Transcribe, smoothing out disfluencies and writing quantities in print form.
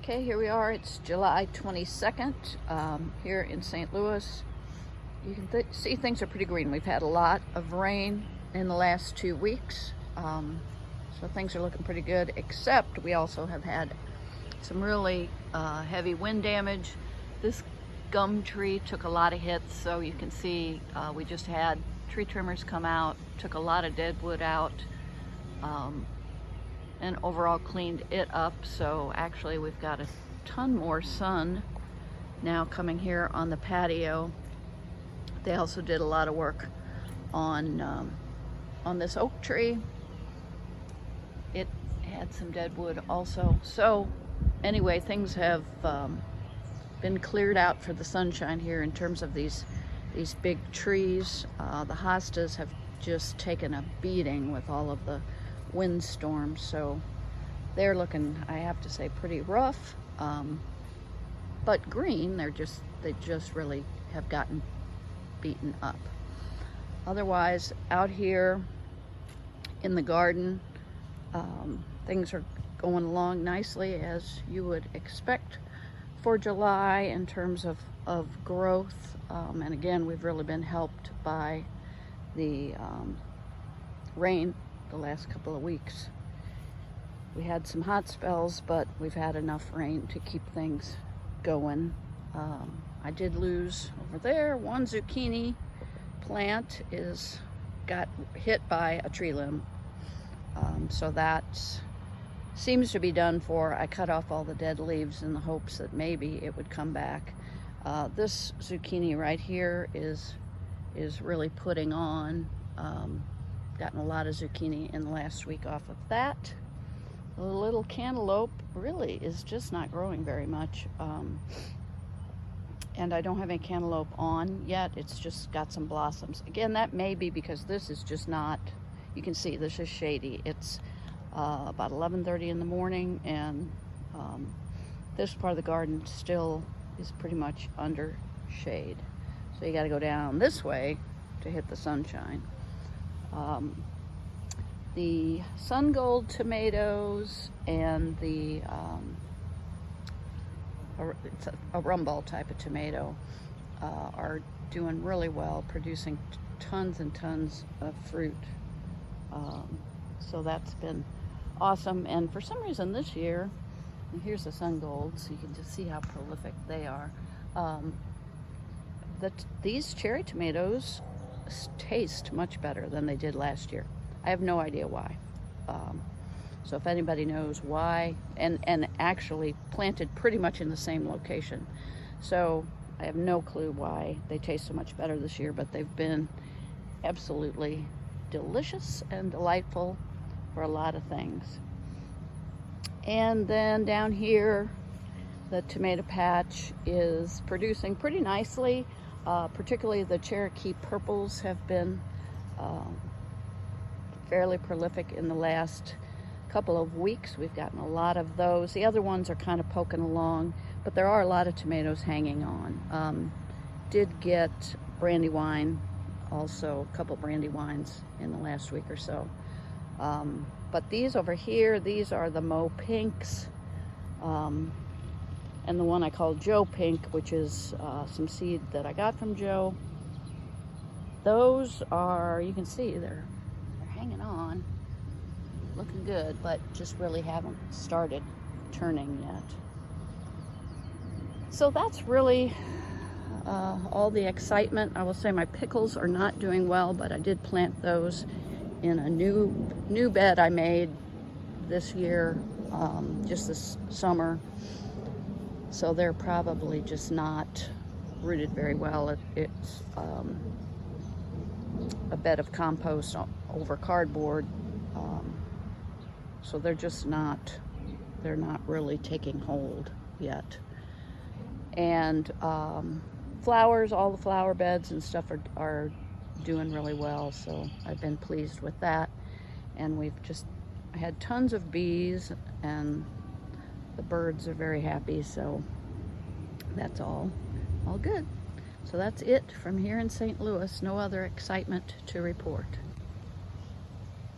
Okay, here we are. It's July 22nd here in St. Louis. You can see things are pretty green. We've had a lot of rain in the last 2 weeks, so things are looking pretty good, except we also have had some really heavy wind damage. This gum tree took a lot of hits, so you can see we just had tree trimmers come out, took a lot of dead wood out, and overall cleaned it up. So actually we've got a ton more sun now coming here on the patio. They also did a lot of work on this oak tree. It had some dead wood also. So anyway, things have been cleared out for the sunshine here in terms of these big trees. The hostas have just taken a beating with all of the windstorms, so they're looking, I have to say, pretty rough, but green. They just really have gotten beaten up. Otherwise, out here in the garden, things are going along nicely, as you would expect for July in terms of growth. And again, we've really been helped by the rain the last couple of weeks. We had some hot spells, but we've had enough rain to keep things going. I did lose over there one zucchini plant got hit by a tree limb, so that seems to be done for. I cut off all the dead leaves in the hopes that maybe it would come back. This zucchini right here is really putting on. Gotten a lot of zucchini in the last week off of that. The little cantaloupe really is just not growing very much. And I don't have any cantaloupe on yet. It's just got some blossoms. Again, that may be because this is just not, you can see this is shady. It's about 11:30 in the morning, and this part of the garden still is pretty much under shade. So you got to go down this way to hit the sunshine. The sun gold tomatoes and the it's a rumball type of tomato are doing really well, producing tons and tons of fruit. So that's been awesome. And for some reason this year, and here's the sun gold, so you can just see how prolific they are. These cherry tomatoes taste much better than they did last year. I have no idea why. So if anybody knows why, and actually planted pretty much in the same location, so I have no clue why they taste so much better this year, but they've been absolutely delicious and delightful for a lot of things. And then down here, the tomato patch is producing pretty nicely. Particularly the Cherokee purples have been fairly prolific in the last couple of weeks. We've gotten a lot of those. The other ones are kind of poking along, but there are a lot of tomatoes hanging on. Did get Brandywine, also a couple Brandywines in the last week or so. But these over here, these are the Mo Pinks. And the one I call Joe Pink, which is some seed that I got from Joe. Those are, you can see, they're hanging on, looking good, but just really haven't started turning yet. So that's really all the excitement. I will say my pickles are not doing well, but I did plant those in a new bed I made this year, just this summer. So they're probably just not rooted very well. It's a bed of compost over cardboard. So they're just not, they're not really taking hold yet. And flowers, all the flower beds and stuff are doing really well. So I've been pleased with that. And I had tons of bees, and the birds are very happy, so that's all good. So that's it from here in St. Louis. No other excitement to report.